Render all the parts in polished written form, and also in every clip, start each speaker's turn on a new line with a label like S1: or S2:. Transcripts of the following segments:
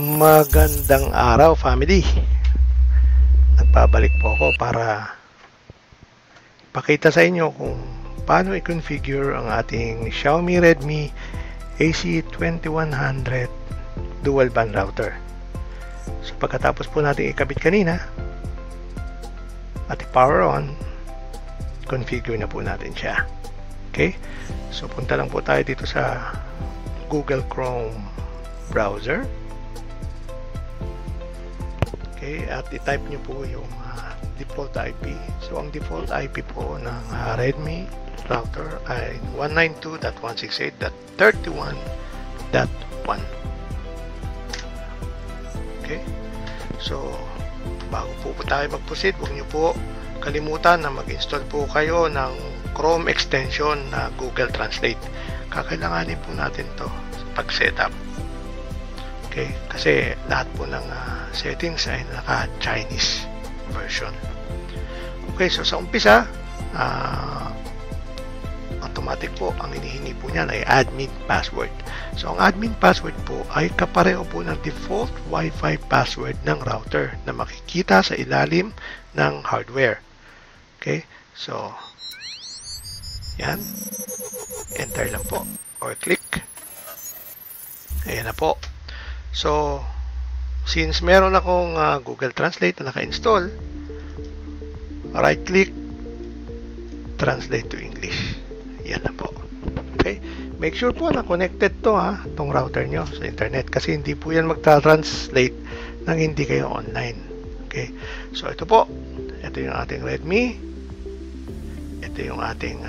S1: Magandang araw, family. Nagpabalik po ako para pakita sa inyo kung paano i-configure ang ating Xiaomi Redmi AC2100 dual band router. So pagkatapos po natin ikabit kanina at i-power on, configure na po natin siya. Okay? So punta lang po tayo dito sa Google Chrome browser. Okay, at i-type nyo po yung default IP. So, ang default IP po ng Redmi router ay 192.168.31.1. Okay, so bago po tayo mag-proceed, huwag nyo po kalimutan na mag-install po kayo ng Chrome extension na Google Translate. Kakailanganin po natin to pag-setup. Okay, kasi lahat po ng settings ay naka-Chinese version. Okay, so sa umpisa, automatic po ang hinihingi po niyan ay admin password. So ang admin password po ay kapareho po ng default Wi-Fi password ng router na makikita sa ilalim ng hardware. Okay, so yan, enter lang po or click. Ayan na po. So, since meron akong Google Translate na naka-install, right-click, translate to English. Yan na po. Okay? Make sure po na connected to itong router nyo sa internet kasi hindi po yan magta-translate nang hindi kayo online. Okay? So, ito po. Ito yung ating Redmi. Ito yung ating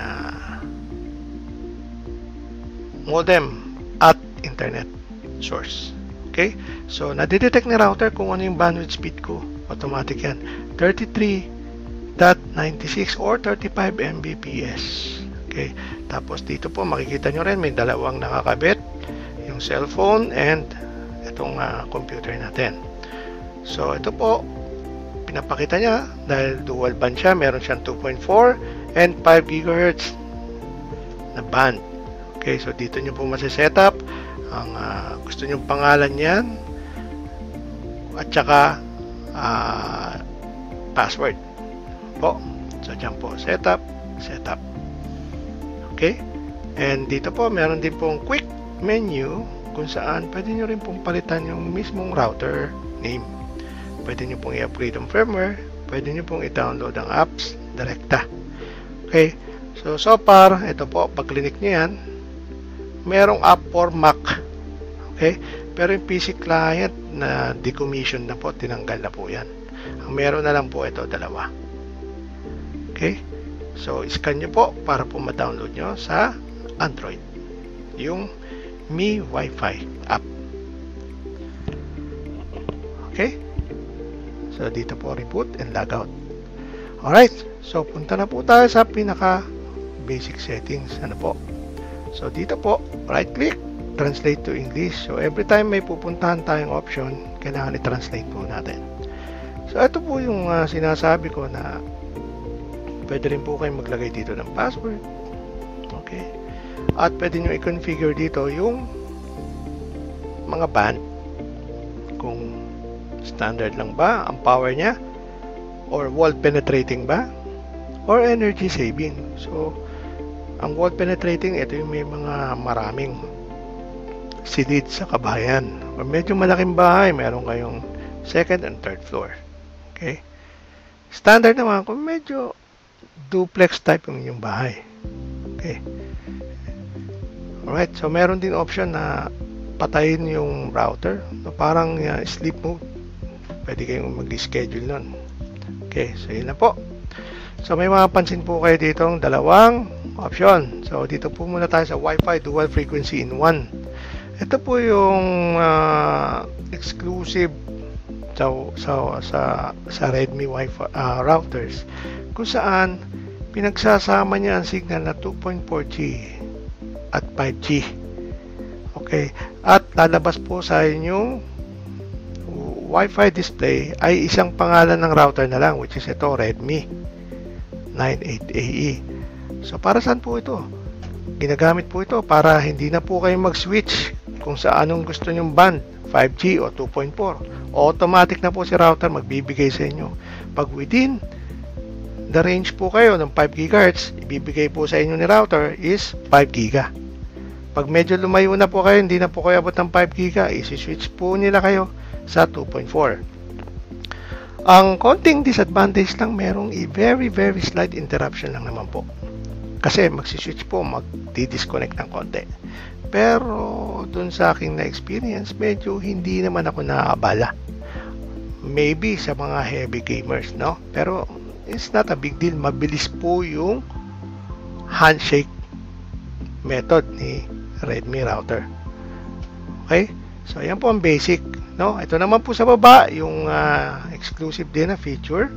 S1: modem at internet source. Okay? So, nadidetect ni router kung ano yung bandwidth speed ko. Automatic yan. 33.96 or 35 Mbps. Okay? Tapos, dito po, makikita nyo rin, may dalawang nakakabit. Yung cellphone and itong computer natin. So, ito po, pinapakita niya, dahil dual band siya, meron siyang 2.4 and 5 GHz na band. Okay? So, dito nyo po masisetup ang gusto nyong pangalan yan at saka password po. So dyan po setup. Okay, and dito po meron din pong quick menu kung saan pwede nyo rin pong palitan yung mismong router name. Pwede nyo pong i-upgrade ang firmware, pwede nyo pong i-download ang apps direkta. Okay, so far ito po, pag clinic nyo yan, merong app for Mac. Okay? Pero yung PC client na decommission na po, tinanggal na po yan. Ang meron na lang po ito, dalawa. Okay? So, scan nyo po para po ma-download nyo sa Android. Yung Mi Wi-Fi app. Okay? So, dito po reboot and logout. Alright. So, punta na po tayo sa pinaka basic settings. Ano po? So, dito po, right-click, translate to English. So, every time may pupuntahan tayong option, kailangan i-translate po natin. So, ito po yung sinasabi ko na pwede rin po kayong maglagay dito ng password. Okay. At pwede nyo i-configure dito yung mga band. Kung standard lang ba ang power niya, or wall penetrating ba, or energy saving. So, ang wall penetrating, ito yung may mga maraming silid sa kabahayan. O medyo malaking bahay, meron kayong second and third floor. Okay? Standard naman kung medyo duplex type yung bahay. Okay? Alright, so meron din option na patayin yung router. So, parang sleep mode. Pwede kayong mag-schedule nun. Okay, so yun na po. So, may mapapansin po kayo dito ang dalawang option. So, dito po muna tayo sa Wi-Fi dual frequency in 1. Ito po yung exclusive sa Redmi Wi-Fi routers kung saan pinagsasama niya ang signal na 2.4G at 5G. Okay. At lalabas po sa inyong Wi-Fi display ay isang pangalan ng router na lang, which is ito, Redmi 98AE. So, para saan po ito? Ginagamit po ito para hindi na po kayo mag-switch kung sa anong gusto nyong band, 5G o 2.4. Automatic na po si router magbibigay sa inyo. Pag within the range po kayo ng 5 GHz, ibibigay po sa inyo ni router is 5 GB. Pag medyo lumayo na po kayo, hindi na po kayo abot ng 5 GB, isi-switch po nila kayo sa 2.4. Ang konting disadvantage lang, merong very slight interruption lang naman po. Kasi magsiswitch po, magdi-disconnect ng konti. Pero dun sa aking na-experience, medyo hindi naman ako naabala. Maybe sa mga heavy gamers, no? Pero it's not a big deal. Mabilis po yung handshake method ni Redmi router. Okay? So, ayan po ang basic. No? Ito naman po sa baba, yung exclusive din na feature,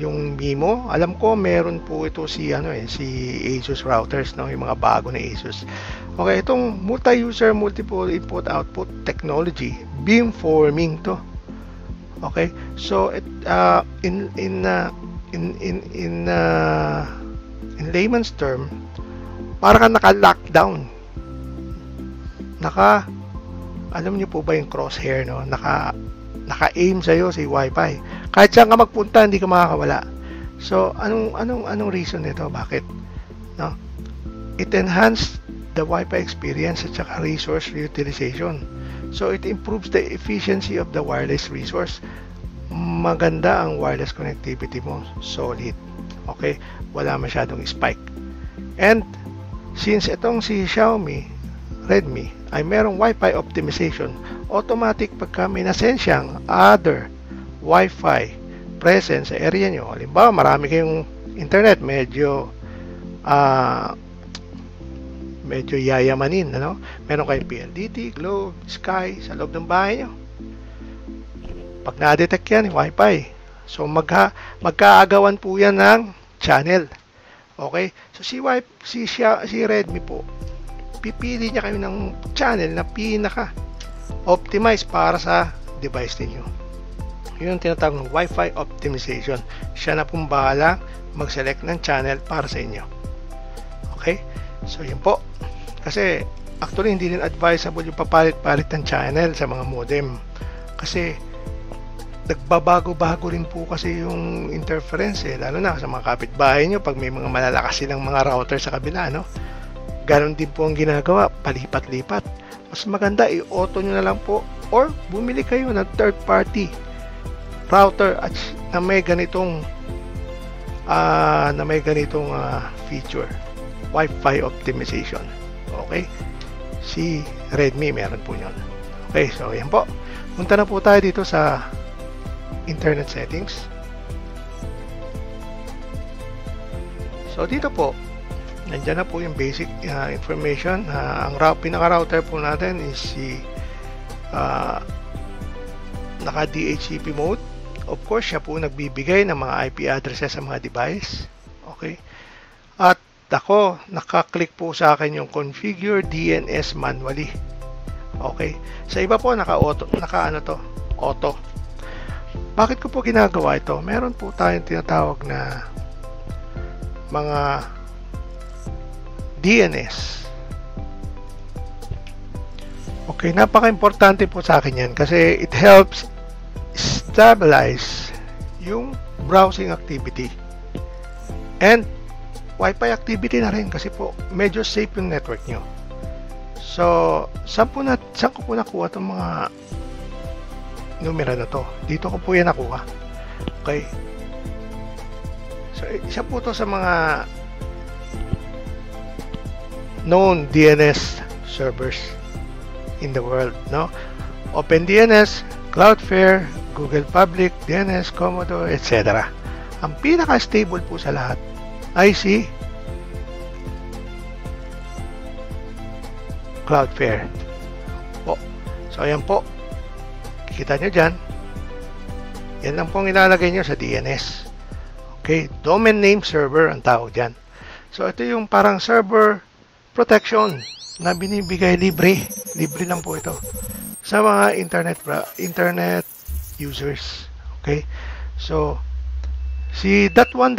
S1: yung MIMO. Alam ko, meron po ito si Asus routers, no? Yung mga bago na Asus. Okay, itong multi-user, multiple input-output technology, beamforming to. Okay? So, in layman's term, para ka naka-lockdown. Alam niyo po ba yung crosshair, no? Naka-aim sa'yo si Wi-Fi. Kahit saan ka magpunta, hindi ka makakawala. So, anong reason nito? Bakit? No? It enhanced the Wi-Fi experience at saka resource utilization. So, it improves the efficiency of the wireless resource. Maganda ang wireless connectivity mo. Solid. Okay? Wala masyadong spike. And, since itong si Xiaomi, Redmi, ay merong Wi-Fi optimization, automatic pagka may nasensyang other Wi-Fi present sa area nyo, halimbawa marami kayong internet, medyo yayamanin, ano? Meron kayong PLDT, Globe, Sky sa loob ng bahay nyo. Pag na-detect yan, Wi-Fi, so magkaagawan po yan ng channel. Okay? So si Redmi po, pipili niya kayo ng channel na pinaka-optimize para sa device ninyo. Yun ang tinatawag ng Wi-Fi optimization. Siya na pong bahala mag-select ng channel para sa inyo. Okay? So, yun po. Kasi, actually, hindi din advisable yung papalit-palit ng channel sa mga modem. Kasi, nagbabago-bago rin po kasi yung interference, lalo na sa mga kapitbahay nyo pag may mga malalakas silang mga router sa kabila, no? Ganon din po ang ginagawa, palipat-lipat. Mas maganda, i-auto nyo na lang po or bumili kayo ng third-party router at na may ganitong feature, Wi-Fi optimization. Okay? Si Redmi meron po yun. Okay, so yan po. Punta na po tayo dito sa internet settings. So dito po, nandiyan na po yung basic information. Ang pinaka-router po natin is si naka DHCP mode. Of course, siya po nagbibigay ng mga IP addresses sa mga device. Okay? At ako, nakaklik po sa akin yung configure DNS manually. Okay? Sa iba po, auto. Bakit ko po ginagawa ito? Meron po tayong tinatawag na mga DNS. Okay, napaka-importante po sa akin yan kasi it helps stabilize yung browsing activity and Wi-Fi activity na rin kasi po medyo safe yung network nyo. So, saan ko po nakuha itong mga numero na to? Dito ko po yan nakuha. Okay. So, isa po to sa mga known DNS servers in the world, no? OpenDNS, Cloudflare, Google Public, DNS, Commodore, etc. Ang pinaka-stable po sa lahat ay si Cloudflare po. So, ayan po. Kikita nyo dyan. Yan lang pong ilalagay nyo sa DNS. Okay, domain name server ang tawag dyan. So, ito yung parang server protection na binibigay libre. Libre lang po ito sa mga internet users. Okay? So, si .1.1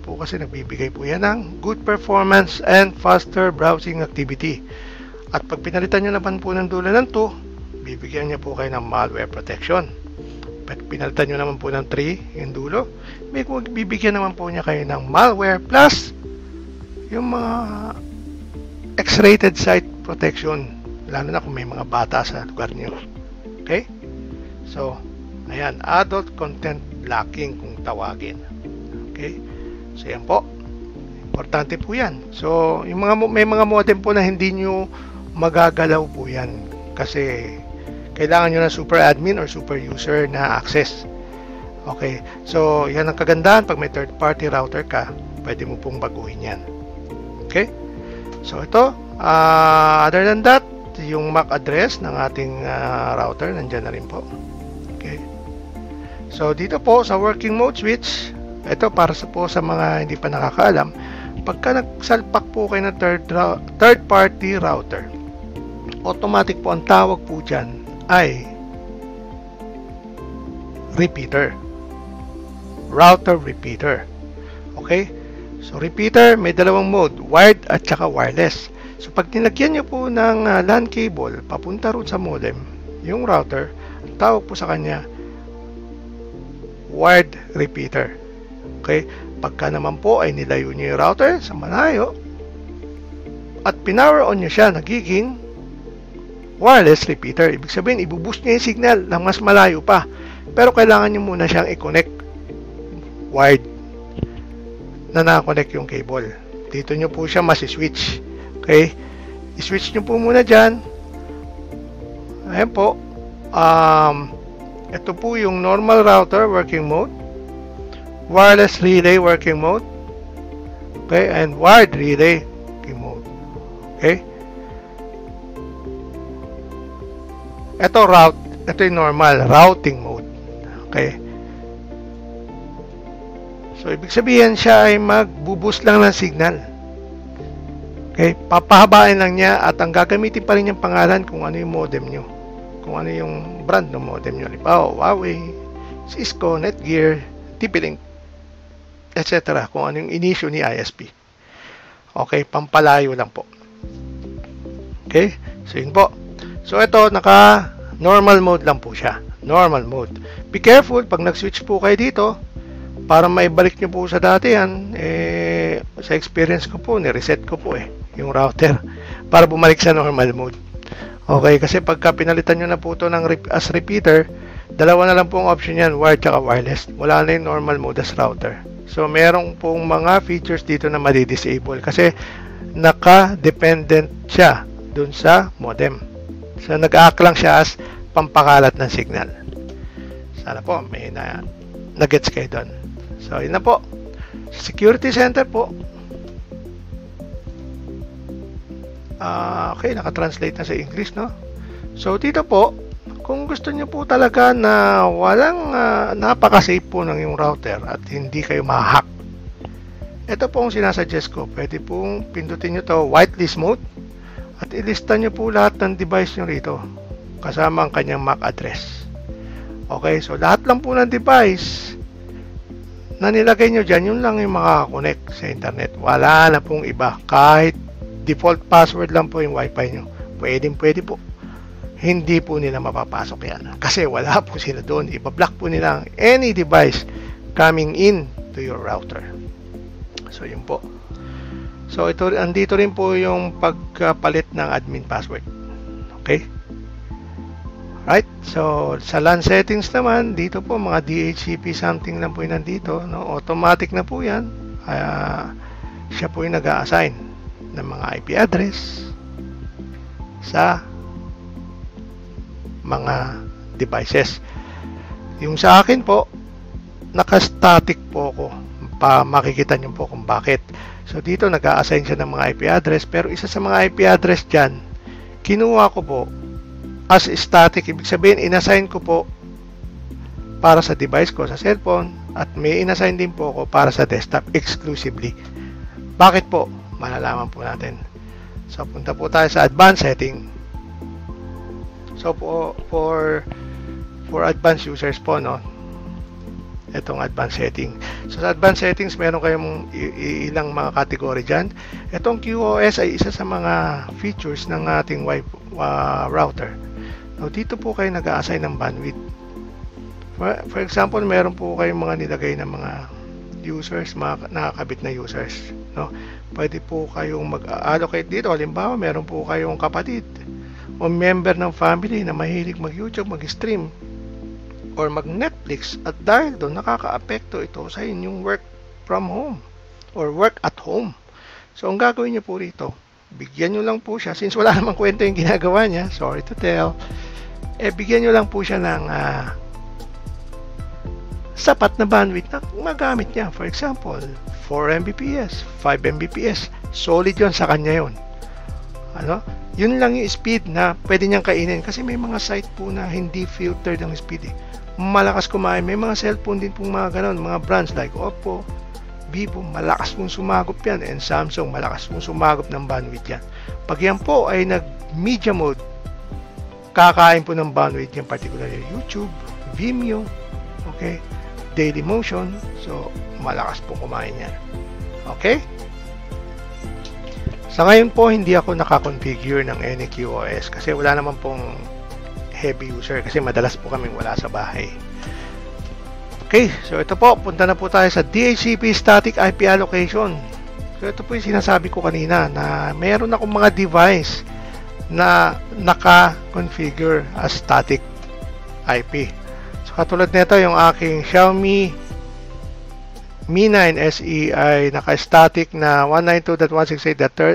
S1: po kasi nagbibigay po yan ng good performance and faster browsing activity. At pag pinalitan nyo naman po ng dulo ng 2, bibigyan niya po kayo ng malware protection. Pinalitan nyo naman po ng 3 yung dulo, bibigyan naman po niya kayo ng malware plus yung mga X-rated site protection, lalo na kung may mga bata sa lugar niyo. Okay? So, ayan, adult content blocking kung tawagin. Okay? So, yan po. Importante po yan. So, yung may mga modem po na hindi nyo magagalaw po yan. Kasi, kailangan nyo ng super admin or super user na access. Okay. So, yan ang kagandahan. Pag may third party router ka, pwede mo pong baguhin yan. Okay. So, ito. Other than that, yung MAC address ng ating router, nandyan na rin po. Okay. So, dito po sa working mode switch, ito para sa mga hindi pa nakakaalam, pagka nagsalpak po kayo ng third party router, automatic po ang tawag po dyan ay repeater, router repeater. Okay, so repeater may dalawang mode, wired at saka wireless. So pag nilagyan nyo po ng LAN cable papunta ron sa modem, yung router, ang tawag po sa kanya wired repeater. Okay, pagka naman po ay nilayo nyo yung router sa malayo at pinower on nyo siya, nagiging wireless repeater. Ibig sabihin, ibuboost niya yung signal ng mas malayo pa. Pero kailangan nyo muna siyang i-connect wired na nakakonect yung cable. Dito nyo po siya masi-switch. Okay? I-switch nyo po muna dyan. Ayan po. Ito po yung normal router working mode, wireless relay working mode, okay, and wired relay working mode. Okay? Ito yung normal routing mode. Okay. So ibig sabihin siya ay magbuboost lang ng signal. Okay, papahabain lang niya at ang gagamitin pa rin yung pangalan kung ano yung modem nyo. Kung ano yung brand ng modem nyo. Halimbawa, Huawei, Cisco, Netgear, TP-Link, etc. Kung ano yung inisyo ni ISP. Okay, pampalayo lang po. Okay, so yun po. So ito, naka normal mode lang po siya. Normal mode. Be careful pag nag-switch po kayo dito para maibalik nyo po sa dati yan. Sa experience ko po, ni-reset ko po yung router para bumalik sa normal mode. Okay, kasi pagka pinalitan nyo na po ito as repeater, dalawa na lang po ang option yan, wired at wireless. Wala na yung normal mode as router. So, merong pong mga features dito na madi-disable kasi naka-dependent siya dun sa modem. So, nag-act lang siya as pampakalat ng signal. Sana po may na-gets kayo doon. So, yun na po. Security center po. Okay, naka-translate na sa English, no? So, dito po, kung gusto nyo po talaga na walang napaka-safe po ng yung router at hindi kayo ma-hack, ito po ang sinasuggest ko. Pwede pong pindutin nyo to whitelist mode at ilista nyo po lahat ng device nyo rito kasama ang kanyang MAC address. Okay, so lahat lang po ng device na nilagay nyo dyan, yun lang yung makakakonect sa internet. Wala na pong iba. Kahit default password lang po yung wifi nyo, pwede po. Hindi po nila mapapasok yan kasi wala po sila doon. Ipa-block po nila any device coming in to your router. So yun po. So andito rin po yung pagpalit ng admin password. Okay? Right? So sa LAN settings naman, dito po mga DHCP something lang po yung nandito, no? Automatic na po yan. Siya po yung nag-a-assign ng mga IP address sa mga devices. Yung sa akin po, naka-static po ako. Makikita nyo po kung bakit. So dito nag-a-assign siya ng mga IP address, pero isa sa mga IP address dyan, kinuha ko po as static. Ibig sabihin, inassign ko po para sa device ko, sa cellphone, at may inassign din po ako para sa desktop exclusively. Bakit po? Malalaman po natin. So punta po tayo sa advanced setting. So for advanced users po, no, itong advanced setting. So sa advanced settings, meron kayong ilang mga category dyan. Itong QoS ay isa sa mga features ng ating router So, dito po kayo nag-a-assign ng bandwidth. For example, meron po kayong mga nilagay na mga users, mga nakakabit na users, no? Pwede po kayong mag-allocate dito. Halimbawa, meron po kayong kapatid o member ng family na mahilig mag-YouTube, mag-stream, or mag-Netflix, at dahil doon nakaka-apekto ito sa inyong work from home or work at home. So, ang gagawin niyo po rito, bigyan nyo lang po siya, since wala namang kwento yung ginagawa niya, sorry to tell, bigyan nyo lang po siya ng sapat na bandwidth na magamit niya. For example, 4 Mbps, 5 Mbps, solid yon sa kanya yon. Ano? Yun lang yung speed na pwede niyang kainin, kasi may mga site po na hindi filtered ang speed Malakas kumain. May mga cellphone din pong mga ganon, mga brands like Oppo, Vivo, malakas pong sumagop yan, and Samsung, malakas pong sumagop ng bandwidth yan. Pag yan po ay nag-media mode, kakain po ng bandwidth yan, particularly YouTube, Vimeo, okay, Dailymotion, so malakas po kumain yan. Okay? Sa ngayon po, hindi ako nakakonfigure ng any QoS kasi wala naman pong heavy user, kasi madalas po kaming wala sa bahay. Okay, so ito po, punta na po tayo sa DHCP static IP allocation. So ito po yung sinasabi ko kanina na meron akong mga device na naka-configure as static IP. So katulad nito, yung aking Xiaomi Mi 9 SE ay naka-static na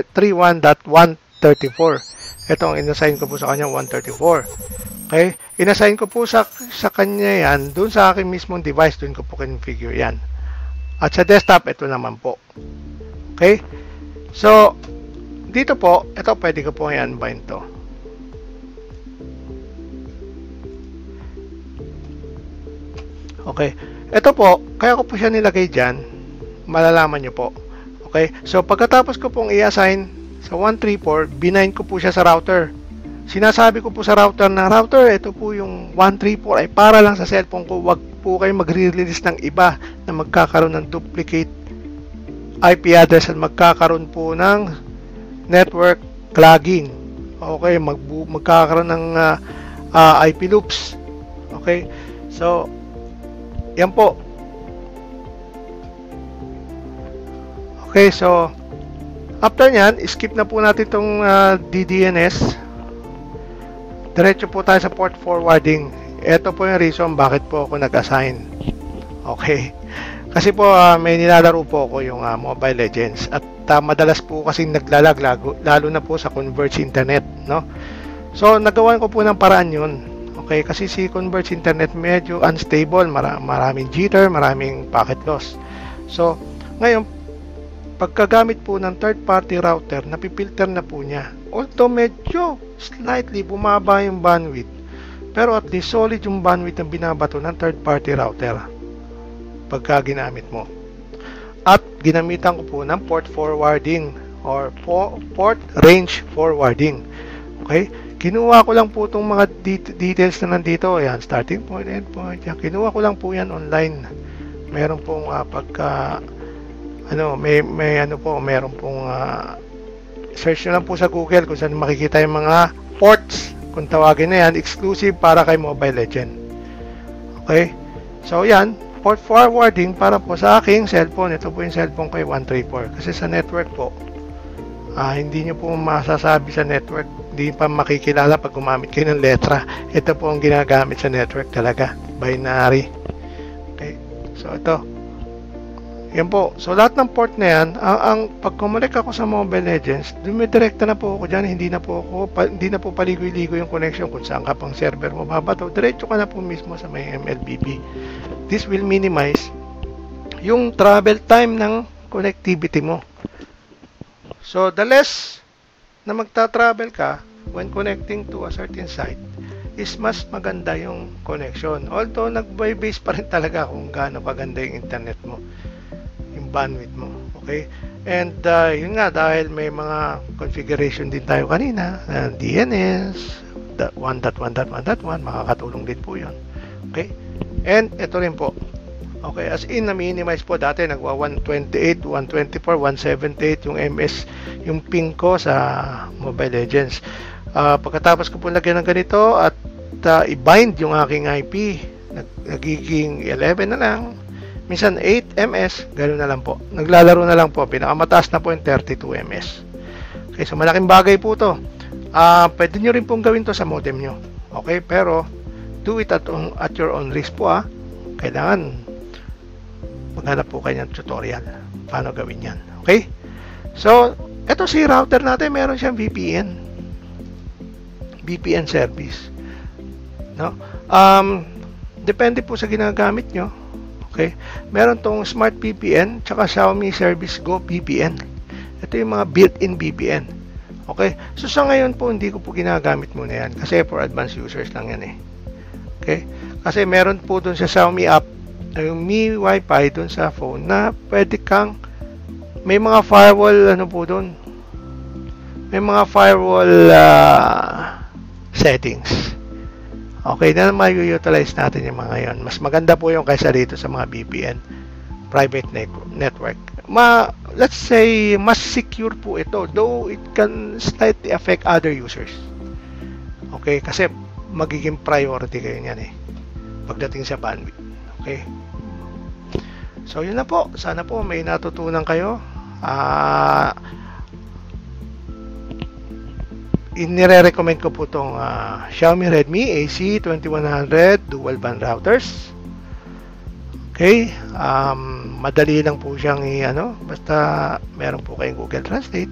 S1: 192.168.31.134. Ito ang inassign ko po sa kanya, 134. Okay? Inassign ko po sa kanya yan, dun sa aking mismong device, dun ko po configure yan. At sa desktop, ito naman po. Okay? So, dito po, ito pwede ko po i-unbind to. Okay? Ito po, kaya ko po siya nilagay dyan, malalaman nyo po. Okay? So, pagkatapos ko pong i-assign sa 134, binine ko po siya sa router. Sinasabi ko po sa router na, router, ito po yung 134 ay para lang sa cellphone ko. Wag po kayo magre-release ng iba na magkakaroon ng duplicate IP address at magkakaroon po ng network clogging. Okay, magkakaroon ng IP loops. Okay, so yan po. Okay, so after nyan, skip na po natin itong DDNS. Diretso po tayo sa port forwarding. Ito po yung reason bakit po ako nag-assign. Okay. Kasi po may nilalaro po ako yung Mobile Legends. At madalas po kasi naglalag, lalo na po sa Converge Internet. No? So, nagawan ko po ng paraan yun. Okay. Kasi si Converge Internet medyo unstable. Maraming jitter, maraming packet loss. So, ngayon, pagkagamit po ng third-party router, napipilter na po niya. Although medyo slightly bumaba yung bandwidth, pero at least solid yung bandwidth na binabato ng third-party router pagka ginamit mo. At ginamitan ko po ng port forwarding or port range forwarding. Okay? Kinuha ko lang po itong mga details na nandito. Ayan, starting point, end point. Yan. Kinuha ko lang po yan online. Meron pong meron pong search nyo lang po sa Google kung saan makikita yung mga ports, kung tawagin na yan, exclusive para kay Mobile Legend. Okay? So yan, port forwarding para po sa aking cellphone. Ito po yung cellphone ko, 134. Kasi sa network po, hindi nyo po masasabi sa network, hindi pa makikilala pag gumamit kayo ng letra. Ito po ang ginagamit sa network talaga, binary. Okay? So ito, yan po. So, lahat ng port na yan, pag kumulik ako sa Mobile Legends, dumidirekta na po ako dyan. Hindi na po paligoy-ligoy yung connection kung saan ka pang server mo babato. Diretso ka na po mismo sa may MLBB. This will minimize yung travel time ng connectivity mo. So, the less na magta-travel ka when connecting to a certain site, is mas maganda yung connection. Although, nag-base pa rin talaga kung gaano kaganda yung internet mo, yung bandwidth mo. Okay? And yun nga, dahil may mga configuration din tayo kanina, DNS 1.1.1.1, makakatulong din po yun. Okay? And ito rin po. Okay, as in na-minimize po dati, nagwa 128, 124, 178 yung MS, yung ping ko sa Mobile Legends. Pagkatapos ko po lagyan ng ganito at i-bind yung aking IP. Nagiging 11 na lang. Minsan 8 ms, ganoon na lang po. Naglalaro na lang po. Pinakamataas na po yung 32 ms. Okay, so malaking bagay po to. Pwede nyo rin pong gawin to sa modem nyo. Okay, pero do it at your own risk po. Kailangan maghanap po kayo ng tutorial paano gawin yan. Okay, so eto si router natin, meron siyang VPN service, no? Depende po sa ginagamit nyo. Okay, meron tong Smart VPN tsaka Xiaomi Service Go VPN. Ito yung mga built-in VPN. Okay, so sa ngayon po hindi ko po ginagamit muna yan kasi for advanced users lang yan eh. Okay, kasi meron po dun sa Xiaomi app yung Mi Wi-Fi dun sa phone na pwede kang, may mga firewall ano po dun, may mga firewall settings. Okay, na ma-utilize natin yung mga yon. Mas maganda po yung kaysa dito sa mga VPN private network. Let's say mas secure po ito, though it can slightly affect other users. Okay, kasi magiging priority kayo niyan eh pagdating sa bandwidth. Okay, so yun na po. Sana po may natutunan kayo. Inire-recommend ko po itong Xiaomi Redmi AC2100 dual band routers. Okay, madali lang po siyang basta meron po kayong Google Translate.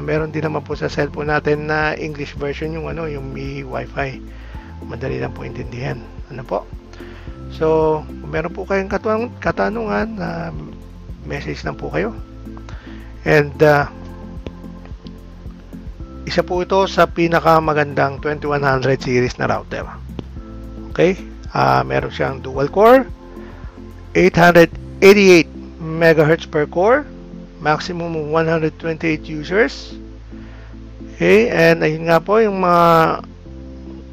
S1: Meron din naman po sa cellphone natin na English version yung yung Mi Wi-Fi. Madali lang po intindihan. Ano po? So, kung meron po kayong katanungan, message lang po kayo. And isa po ito sa pinakamagandang 2100 series na router. Okay? Meron siyang dual core, 888 MHz per core, maximum 128 users. Okay? And ayun nga po yung mga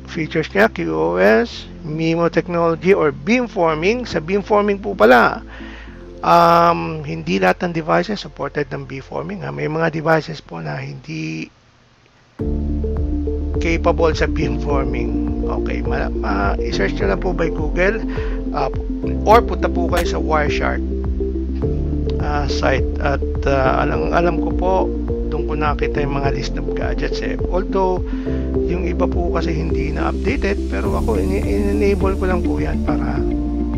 S1: features niya, QoS, MIMO technology or beamforming. Sa beamforming po pala, hindi lahat ng devices supported ng beamforming. May mga devices po na hindi capable sa beamforming. Okay, i-search nyo lang po by Google or punta po kayo sa Wireshark site at alam ko po doon ko nakita yung mga list of gadgets eh. Although yung iba po kasi hindi na updated, pero ako in-enable ko lang po yan para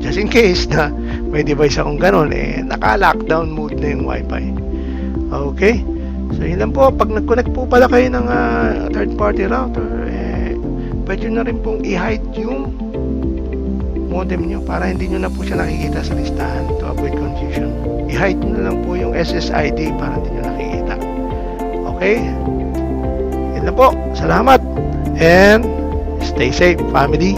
S1: just in case na may device akong ganun naka-lockdown mode na yung Wi-Fi. Okay, so yun lang po. Pag nag-connect po pala kayo ng third party router, pwede na rin pong i-hide yung modem nyo para hindi nyo na po siya nakikita sa listahan to avoid confusion. I-hide nyo na lang po yung SSID para hindi nyo nakikita. Okay? Yun lang po. Salamat and stay safe, family.